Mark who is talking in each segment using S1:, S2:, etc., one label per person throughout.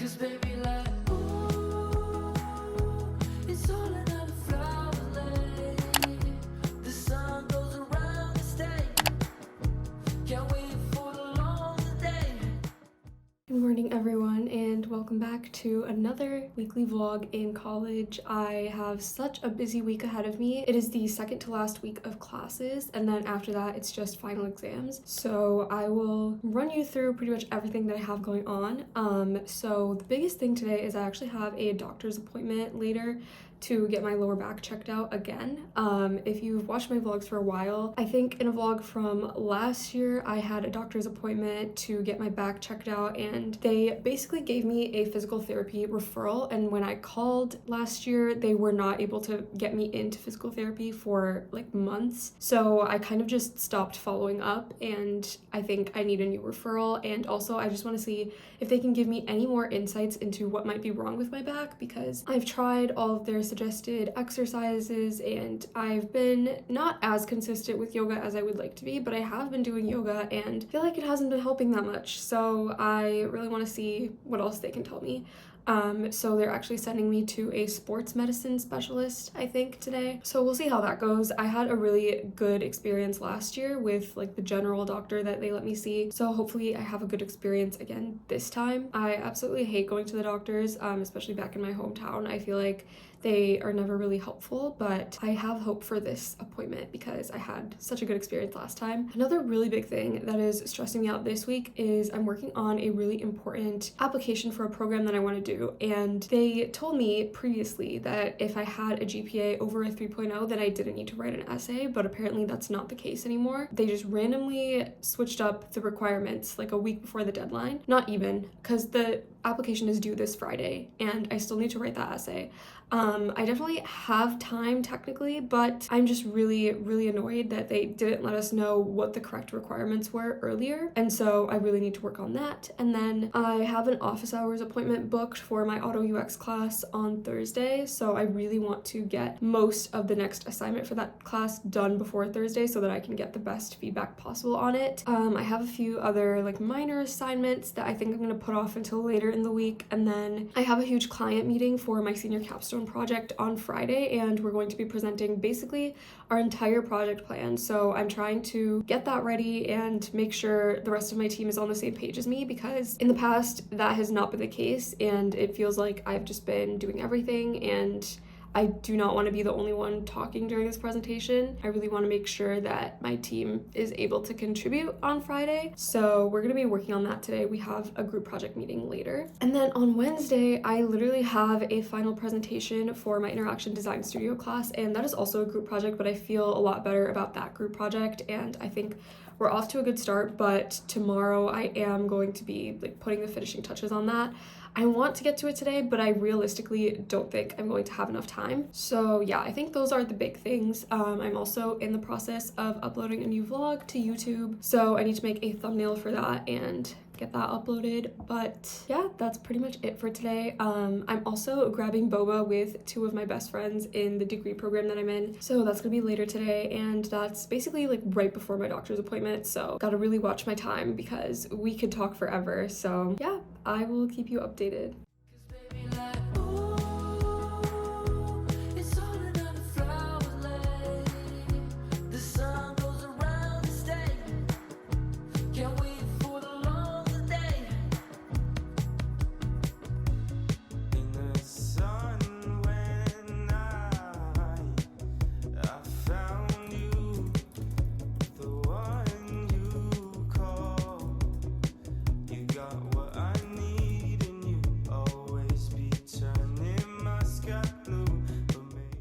S1: 'Cause baby, like, ooh, it's all another flower lay. The sun goes around the state. Can't wait for the long day.
S2: Good morning everyone, and welcome back to another weekly vlog in college. I have such a busy week ahead of me. It is the second to last week of classes, and then after that it's just final exams. So I will run you through pretty much everything that I have going on. So the biggest thing today is I actually have a doctor's appointment later to get my lower back checked out again. If you've watched my vlogs for a while, I think in a vlog from last year I had a doctor's appointment to get my back checked out, and they basically gave me a physical therapy referral, and when I called last year they were not able to get me into physical therapy for like months. So I kind of just stopped following up, and I think I need a new referral. And also I just want to see if they can give me any more insights into what might be wrong with my back, because I've tried all of their suggested exercises and I've been not as consistent with yoga as I would like to be, but I have been doing yoga and feel like it hasn't been helping that much. So I really want to see what else they can tell me. So they're actually sending me to a sports medicine specialist, I think, today. So we'll see how that goes. I had a really good experience last year with like the general doctor that they let me see. So hopefully I have a good experience again this time. I absolutely hate going to the doctors, especially back in my hometown. I feel like they are never really helpful, but I have hope for this appointment because I had such a good experience last time. Another really big thing that is stressing me out this week is I'm working on a really important application for a program that I want to do, and they told me previously that if I had a GPA over a 3.0 then I didn't need to write an essay, but apparently that's not the case anymore. They just randomly switched up the requirements like a week before the deadline. Not even, because the application is due this Friday and I still need to write that essay. I definitely have time technically, but I'm just really annoyed that they didn't let us know what the correct requirements were earlier, and so I really need to work on that. And then I have an office hours appointment booked for my auto UX class on Thursday, so I really want to get most of the next assignment for that class done before Thursday so that I can get the best feedback possible on it. I have a few other like minor assignments that I think I'm going to put off until later in the week, and then I have a huge client meeting for my senior capstone project on Friday, and we're going to be presenting basically our entire project plan. So I'm trying to get that ready and make sure the rest of my team is on the same page as me, because in the past that has not been the case and it feels like I've just been doing everything, and I do not want to be the only one talking during this presentation. I really want to make sure that my team is able to contribute on Friday. So we're going to be working on that today. We have a group project meeting later. And then on Wednesday, I literally have a final presentation for my interaction design studio class, and that is also a group project, but I feel a lot better about that group project, and I think we're off to a good start. But tomorrow I am going to be like putting the finishing touches on that. I want to get to it today, but I realistically don't think I'm going to have enough time. So yeah, I think those are the big things. I'm also in the process of uploading a new vlog to YouTube, so I need to make a thumbnail for that and get that uploaded. But yeah, that's pretty much it for today. I'm also grabbing boba with two of my best friends in the degree program that I'm in, so that's gonna be later today, and that's basically like right before my doctor's appointment, so gotta really watch my time because we could talk forever. So yeah, I will keep you updated.
S1: 'Cause baby, like, ooh, it's all another flower lay. The sun goes around the state. Can't wait for the long day. In the sun when I found you, the one you call. You got what I need, and you always be turning my sky blue. But maybe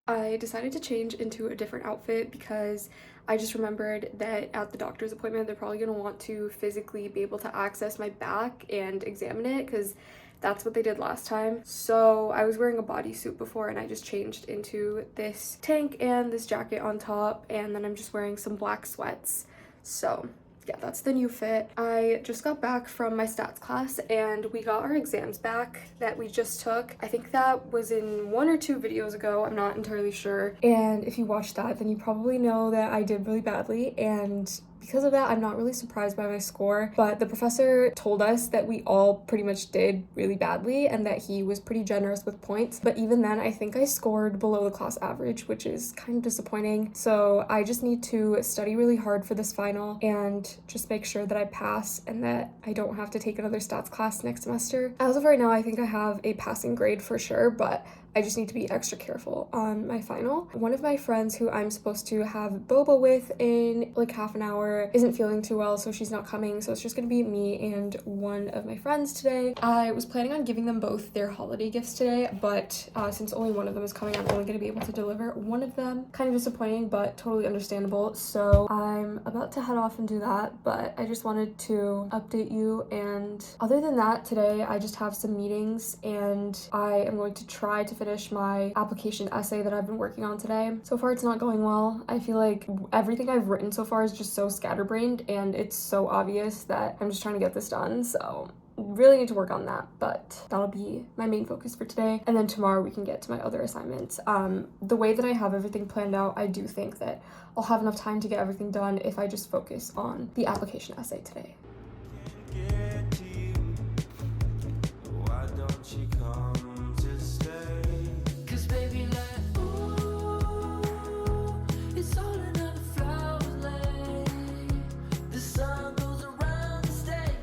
S2: I decided to change into a different outfit because I just remembered that at the doctor's appointment they're probably going to want to physically be able to access my back and examine it, because that's what they did last time. So I was wearing a bodysuit before, and I just changed into this tank and this jacket on top, and then I'm just wearing some black sweats. So yeah, that's the new fit. I just got back from my stats class and we got our exams back that we just took. I think that was in 1 or 2 videos ago, I'm not entirely sure. And if you watched that, then you probably know that I did really badly, and because of that, I'm not really surprised by my score, but the professor told us that we all pretty much did really badly and that he was pretty generous with points. But even then, I think I scored below the class average, which is kind of disappointing. So I just need to study really hard for this final and just make sure that I pass and that I don't have to take another stats class next semester. As of right now, I think I have a passing grade for sure, but I just need to be extra careful on my final. One of my friends who I'm supposed to have boba with in like half an hour isn't feeling too well, so she's not coming. So it's just gonna be me and one of my friends today. I was planning on giving them both their holiday gifts today, but since only one of them is coming, I'm only gonna be able to deliver one of them. Kind of disappointing, but totally understandable. So I'm about to head off and do that, but I just wanted to update you. And other than that, today I just have some meetings and I am going to try to finish my application essay that I've been working on today. So far it's not going well. I feel like everything I've written so far is just so scatterbrained and it's so obvious that I'm just trying to get this done. So really need to work on that, but that'll be my main focus for today. And then tomorrow we can get to my other assignments. The way that I have everything planned out, I do think that I'll have enough time to get everything done if I just focus on the application essay today.
S1: Get to you. Why don't you come to stay? 'Cause baby, like, ooh, it's all another flower lay. The sun goes around the state.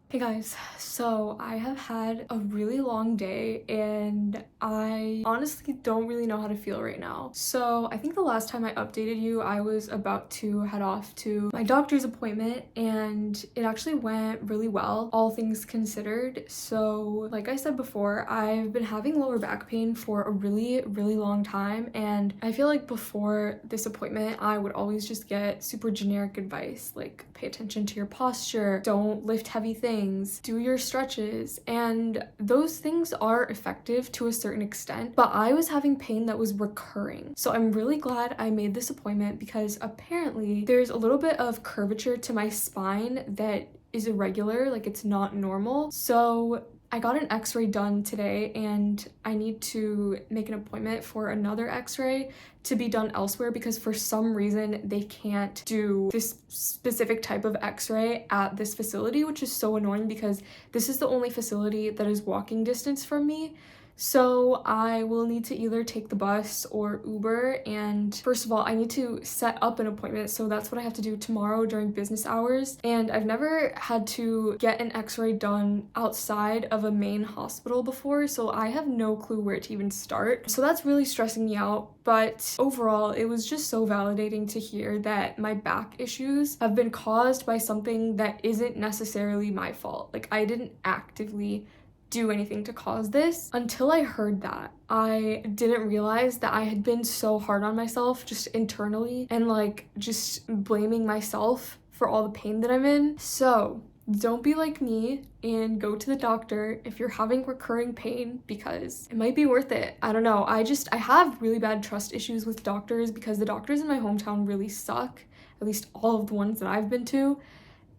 S2: Hey guys, so I have had a really long day and I honestly don't really know how to feel right now. So I think the last time I updated you, I was about to head off to my doctor's appointment and it actually went really well, all things considered. So like I said before, I've been having lower back pain for a really long time, and I feel like before this appointment, I would always just get super generic advice like pay attention to your posture, don't lift heavy things, do your stretches, and those things are effective to a certain extent, but I was having pain that was recurring. So I'm really glad I made this appointment because apparently there's a little bit of curvature to my spine that is irregular, like it's not normal. So I got an x-ray done today and I need to make an appointment for another x-ray to be done elsewhere because for some reason they can't do this specific type of x-ray at this facility, which is so annoying because this is the only facility that is walking distance from me. So I will need to either take the bus or Uber, and first of all, I need to set up an appointment, so that's what I have to do tomorrow during business hours. And I've never had to get an x-ray done outside of a main hospital before, so I have no clue where to even start. So that's really stressing me out, but overall, it was just so validating to hear that my back issues have been caused by something that isn't necessarily my fault. Like, I didn't actively do anything to cause this. Until I heard that, I didn't realize that I had been so hard on myself just internally and like just blaming myself for all the pain that I'm in. So don't be like me and go to the doctor if you're having recurring pain because it might be worth it. I don't know. I have really bad trust issues with doctors because the doctors in my hometown really suck, at least all of the ones that I've been to,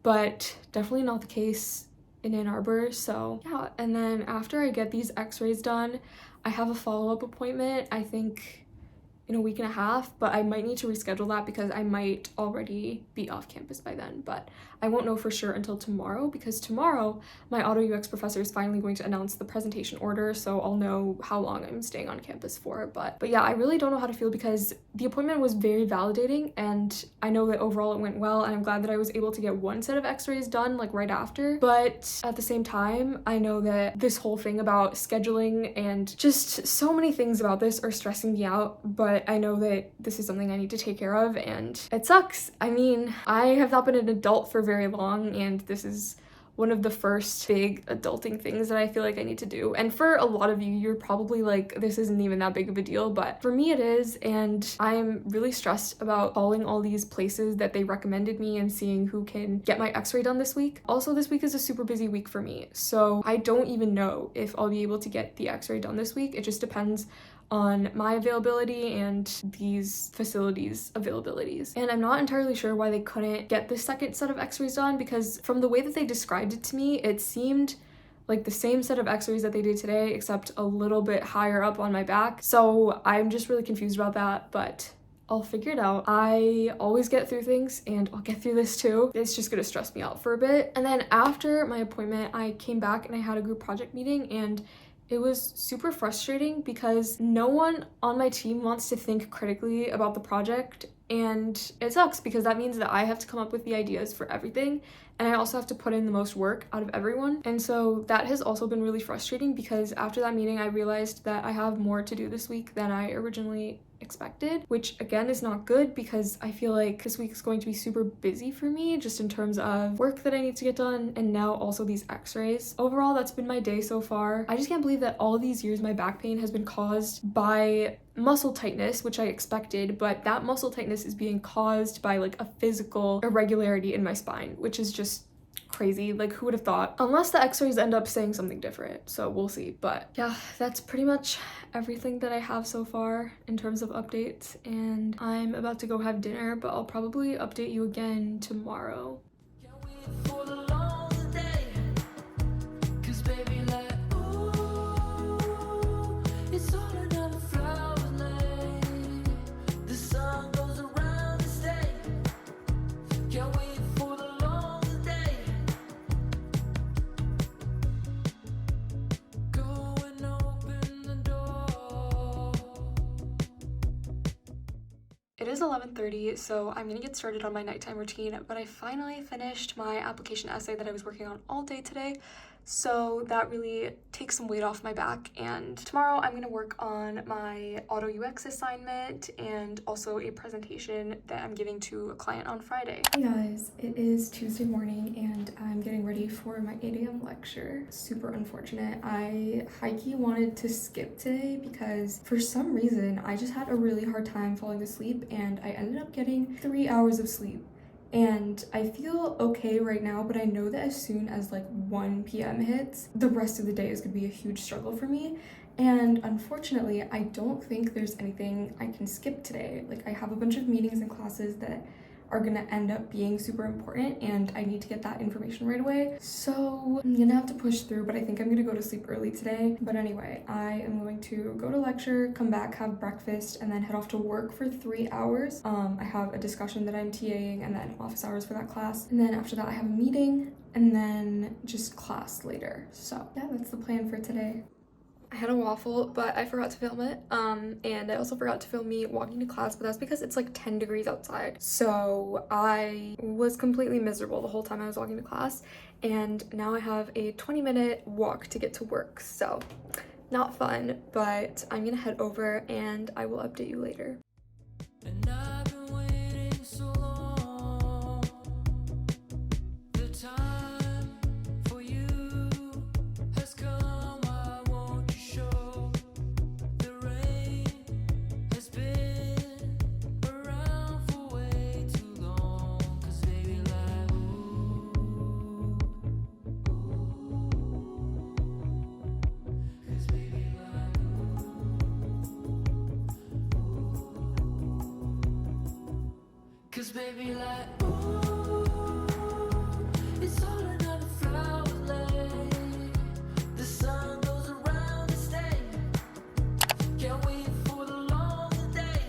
S2: but definitely not the case in Ann Arbor. So yeah, and then after I get these x-rays done, I have a follow-up appointment, I think in a week and a half, but I might need to reschedule that because I might already be off campus by then, but I won't know for sure until tomorrow because tomorrow my auto UX professor is finally going to announce the presentation order, so I'll know how long I'm staying on campus for. But yeah, I really don't know how to feel because the appointment was very validating and I know that overall it went well, and I'm glad that I was able to get one set of x-rays done like right after. But at the same time, I know that this whole thing about scheduling and just so many things about this are stressing me out, but I know that this is something I need to take care of and it sucks. I mean, I have not been an adult for very long and this is one of the first big adulting things that I feel like I need to do. And for a lot of you, you're probably like, this isn't even that big of a deal, but for me it is, and I'm really stressed about calling all these places that they recommended me and seeing who can get my x-ray done this week. Also, this week is a super busy week for me, so I don't even know if I'll be able to get the x-ray done this week. It just depends on my availability and these facilities' availabilities. And I'm not entirely sure why they couldn't get the second set of x-rays done because from the way that they described it to me, it seemed like the same set of x-rays that they did today, except a little bit higher up on my back. So I'm just really confused about that, but I'll figure it out. I always get through things, and I'll get through this too. It's just gonna stress me out for a bit. And then after my appointment, I came back and I had a group project meeting, and it was super frustrating because no one on my team wants to think critically about the project, and it sucks because that means that I have to come up with the ideas for everything, and I also have to put in the most work out of everyone. And so that has also been really frustrating because after that meeting, I realized that I have more to do this week than I originally expected, which again is not good because I feel like this week is going to be super busy for me just in terms of work that I need to get done, and now also these x-rays. Overall, that's been my day so far. I just can't believe that all these years my back pain has been caused by muscle tightness, which I expected, but that muscle tightness is being caused by like a physical irregularity in my spine, which is just crazy. Like, who would have thought? Unless the x-rays end up saying something different, so we'll see. But yeah, that's pretty much everything that I have so far in terms of updates, and I'm about to go have dinner, but I'll probably update you again tomorrow. It is 11:30, so I'm gonna get started on my nighttime routine, but I finally finished my application essay that I was working on all day today, so that really takes some weight off my back. And tomorrow I'm gonna work on my auto UX assignment and also a presentation that I'm giving to a client on Friday. Hey guys, it is Tuesday morning and I'm getting ready for my 8 a.m. lecture. Super unfortunate. I high-key wanted to skip today because for some reason I just had a really hard time falling asleep, and I ended up getting 3 hours of sleep. And I feel okay right now, but I know that as soon as like 1 p.m. hits, the rest of the day is gonna be a huge struggle for me. And unfortunately, I don't think there's anything I can skip today. Like, I have a bunch of meetings and classes that are gonna end up being super important, and I need to get that information right away. So I'm gonna have to push through, but I think I'm gonna go to sleep early today. But anyway, I am going to go to lecture, come back, have breakfast, and then head off to work for 3 hours. I have a discussion that I'm TAing and then office hours for that class. And then after that, I have a meeting and then just class later. So yeah, that's the plan for today. I had a waffle, but I forgot to film it. And I also forgot to film me walking to class, but that's because it's like 10 degrees outside. So I was completely miserable the whole time I was walking to class. And now I have a 20-minute walk to get to work. So not fun, but I'm gonna head over and I will update you later. And I've been waiting so long. The time for you has come. Cause baby, like, ooh, it's all another flower lane. The sun goes around and stay. Can't wait for the long day.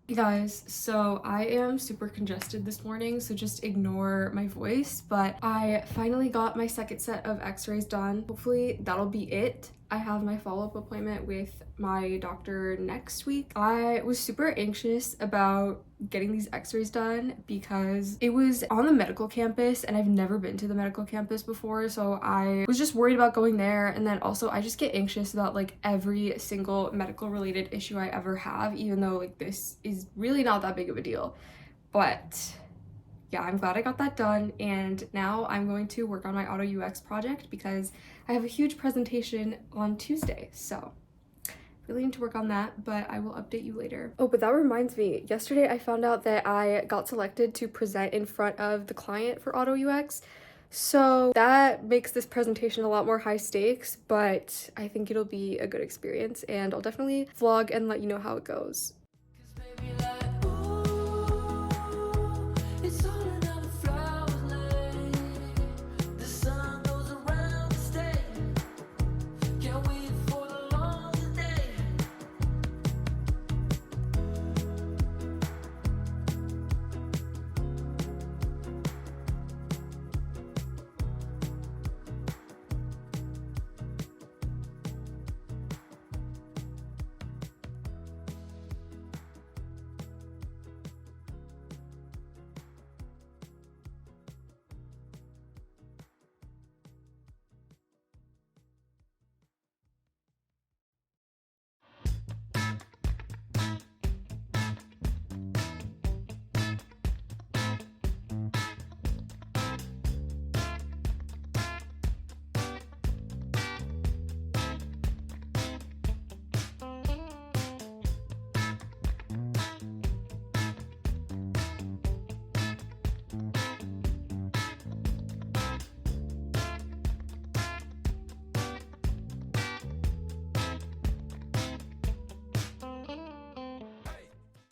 S2: Hey guys, so I am super congested this morning, so just ignore my voice, but I finally got my second set of x-rays done. Hopefully that'll be it. I have my follow-up appointment with my doctor next week. I was super anxious about getting these x-rays done because it was on the medical campus and I've never been to the medical campus before, so I was just worried about going there. And then also I just get anxious about like every single medical related issue I ever have, even though like this is really not that big of a deal. But yeah, I'm glad I got that done, and now I'm going to work on my auto UX project because I have a huge presentation on Tuesday, so really need to work on that, but I will update you later. Oh, but that reminds me, yesterday I found out that I got selected to present in front of the client for auto UX, so that makes this presentation a lot more high stakes, but I think it'll be a good experience, and I'll definitely vlog and let you know how it goes.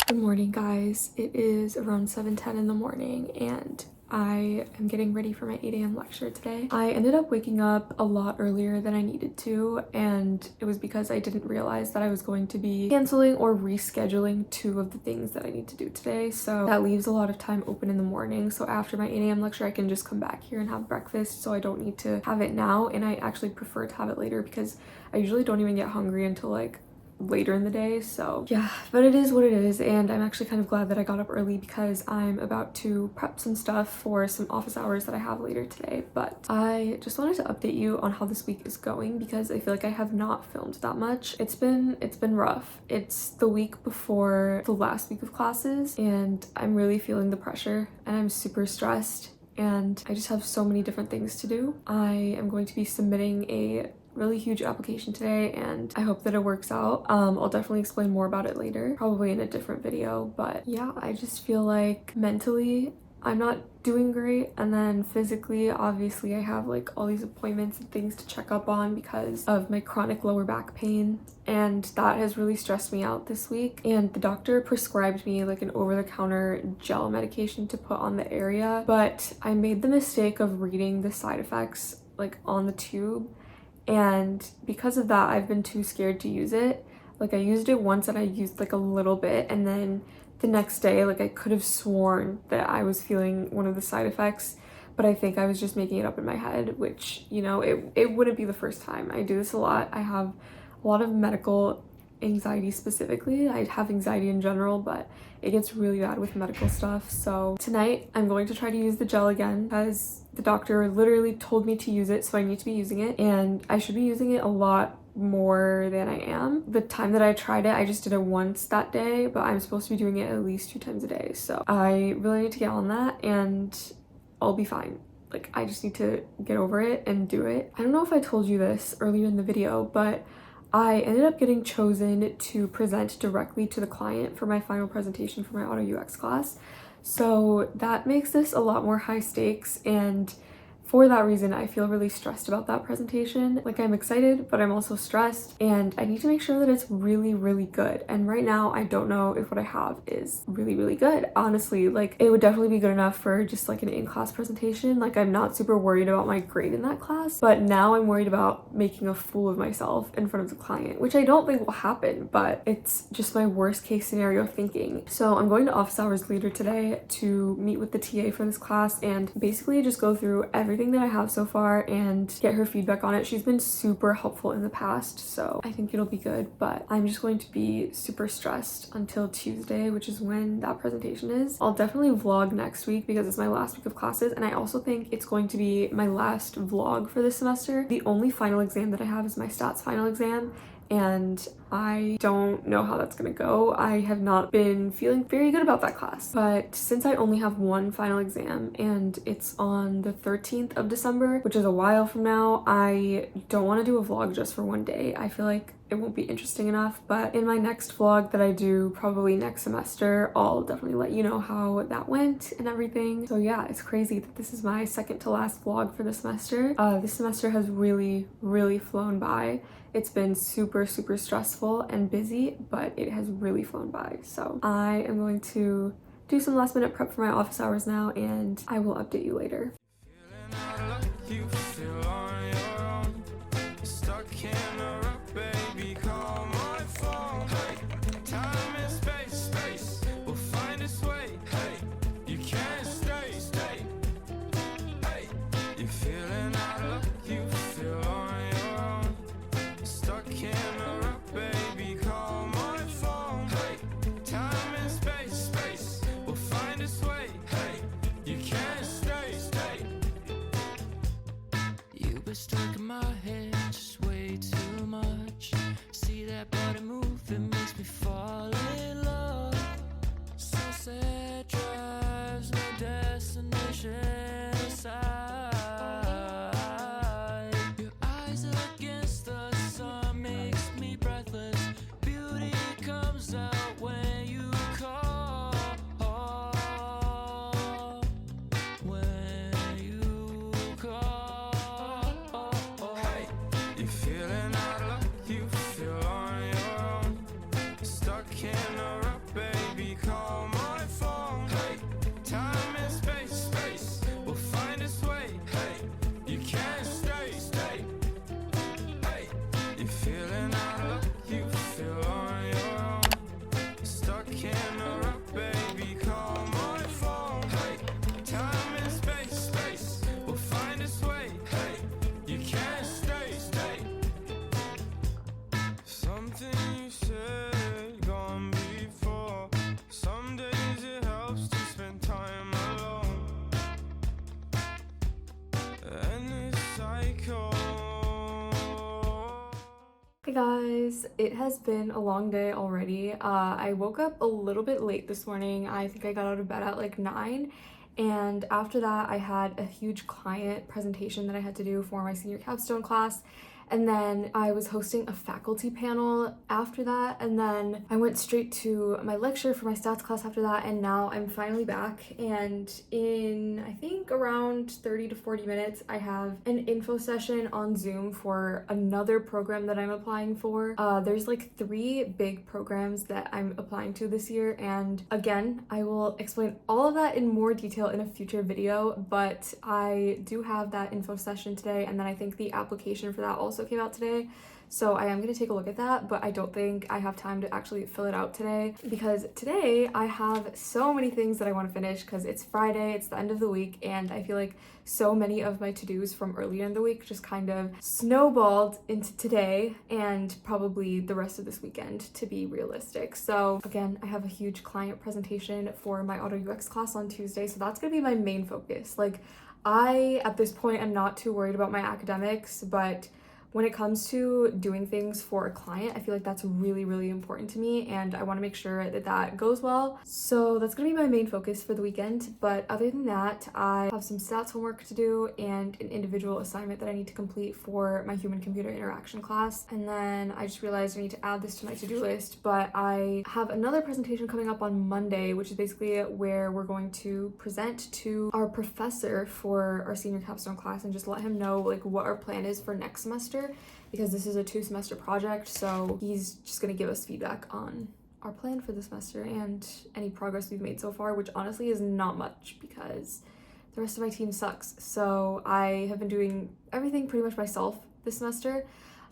S2: Good morning, guys. It is around 7:10 in the morning and I am getting ready for my 8 a.m. lecture today. I ended up waking up a lot earlier than I needed to, and it was because I didn't realize that I was going to be canceling or rescheduling 2 of the things that I need to do today. So that leaves a lot of time open in the morning. So after my 8 a.m. lecture, I can just come back here and have breakfast, so I don't need to have it now. And I actually prefer to have it later because I usually don't even get hungry until like later in the day. So yeah, but it is what it is, and I'm actually kind of glad that I got up early because I'm about to prep some stuff for some office hours that I have later today. But I just wanted to update you on how this week is going because I feel like I have not filmed that much. It's been rough. It's the week before the last week of classes and I'm really feeling the pressure and I'm super stressed and I just have so many different things to do. I am going to be submitting a really huge application today and I hope that it works out. I'll definitely explain more about it later, probably in a different video, but yeah, I just feel like mentally I'm not doing great, and then physically obviously I have like all these appointments and things to check up on because of my chronic lower back pain, and that has really stressed me out this week. And the doctor prescribed me like an over-the-counter gel medication to put on the area, but I made the mistake of reading the side effects like on the tube, and because of that I've been too scared to use it. Like I used it once and I used like a little bit, and then the next day like I could have sworn that I was feeling one of the side effects, but I think I was just making it up in my head, which, you know, it wouldn't be the first time. I do this a lot. I have a lot of medical anxiety specifically. I have anxiety in general, but it gets really bad with medical stuff. So tonight I'm going to try to use the gel again because the doctor literally told me to use it, so I need to be using it, and I should be using it a lot more than I am. The time that I tried it, I just did it once that day, but I'm supposed to be doing it at least 2 times a day. So I really need to get on that and I'll be fine. Like I just need to get over it and do it. I don't know if I told you this earlier in the video, but I ended up getting chosen to present directly to the client for my final presentation for my auto UX class. So that makes this a lot more high stakes, and for that reason, I feel really stressed about that presentation. Like I'm excited, but I'm also stressed, and I need to make sure that it's really, really good. And right now, I don't know if what I have is really, really good. Honestly, like it would definitely be good enough for just like an in-class presentation. Like I'm not super worried about my grade in that class, but now I'm worried about making a fool of myself in front of the client, which I don't think will happen, but it's just my worst case scenario thinking. So I'm going to office hours later today to meet with the TA for this class and basically just go through everything that I have so far and get her feedback on it. She's been super helpful in the past, so I think it'll be good, but I'm just going to be super stressed until Tuesday, which is when that presentation is. I'll definitely vlog next week because it's my last week of classes, and I also think it's going to be my last vlog for this semester. The only final exam that I have is my stats final exam, and I don't know how that's gonna go. I have not been feeling very good about that class, but since I only have one final exam and it's on the 13th of December, which is a while from now, I don't want to do a vlog just for one day. I feel like it won't be interesting enough, but in my next vlog that I do probably next semester, I'll definitely let you know how that went and everything. So yeah, it's crazy that this is my second to last vlog for the semester. This semester has really, really flown by. It's been super, super stressful and busy, but it has really flown by. So I am going to do some last minute prep for my office hours now, and I will update you later.
S1: You feel on your own, stuck in a rut, baby, call my phone. Hey, time and space, we'll find its way. Hey, you can't stay. Hey, you're feeling out of luck, you feel on your own, stuck in a rut, baby, call my phone. Hey, time and space, we'll find its way. Hey, you can't stay.
S2: Hey guys, it has been a long day already. I woke up a little bit late this morning. I think I got out of bed at like 9, and after that I had a huge client presentation that I had to do for my senior capstone class, and then I was hosting a faculty panel after that, and then I went straight to my lecture for my stats class after that, and now I'm finally back. And in I think around 30 to 40 minutes I have an info session on Zoom for another program that I'm applying for. There's like 3 big programs that I'm applying to this year, and again I will explain all of that in more detail in a future video, but I do have that info session today, and then I think the application for that also came out today, so I am going to take a look at that, but I don't think I have time to actually fill it out today because today I have so many things that I want to finish because it's Friday, it's the end of the week, and I feel like so many of my to-dos from earlier in the week just kind of snowballed into today and probably the rest of this weekend, to be realistic. So again, I have a huge client presentation for my auto UX class on Tuesday, so that's going to be my main focus. Like, I at this point am not too worried about my academics, but when it comes to doing things for a client, I feel like that's really, really important to me, and I want to make sure that that goes well. So that's going to be my main focus for the weekend. But other than that, I have some stats homework to do and an individual assignment that I need to complete for my human-computer interaction class. And then I just realized I need to add this to my to-do list, but I have another presentation coming up on Monday, which is basically where we're going to present to our professor for our senior capstone class and just let him know like what our plan is for next semester, because this is a 2-semester project, so he's just going to give us feedback on our plan for the semester and any progress we've made so far, which honestly is not much because the rest of my team sucks. So I have been doing everything pretty much myself this semester,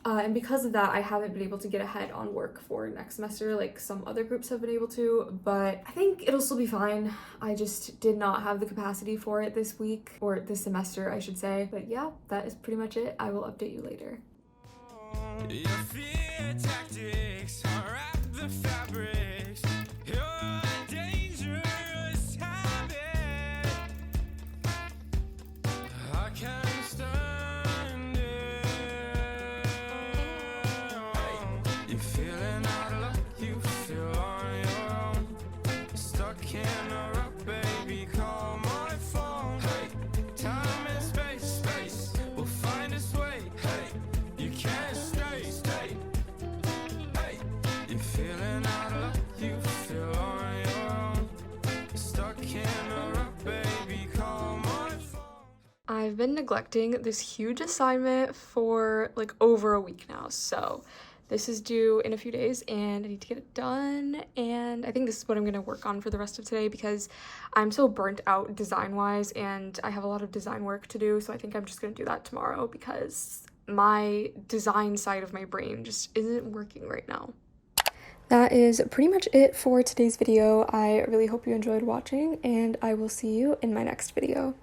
S2: and because of that I haven't been able to get ahead on work for next semester like some other groups have been able to, but I think it'll still be fine. I just did not have the capacity for it this week, or this semester I should say. But yeah, that is pretty much it. I will update you later.
S1: Your fear tactics unwrap the fabrics. You're a dangerous habit. I can't stand it. You're feeling out of luck, you feel on your own. Stuck in a rut, baby, call my phone. Hey, time and space, we'll find its way. Hey, you can't stay. Hey, you're feeling out of luck, you feel on your own. Stuck in a rut, baby, call my phone.
S2: I've been neglecting this huge assignment for like over a week now, so this is due in a few days and I need to get it done, and I think this is what I'm going to work on for the rest of today because I'm so burnt out design-wise and I have a lot of design work to do, so I think I'm just going to do that tomorrow because my design side of my brain just isn't working right now. That is pretty much it for today's video. I really hope you enjoyed watching, and I will see you in my next video.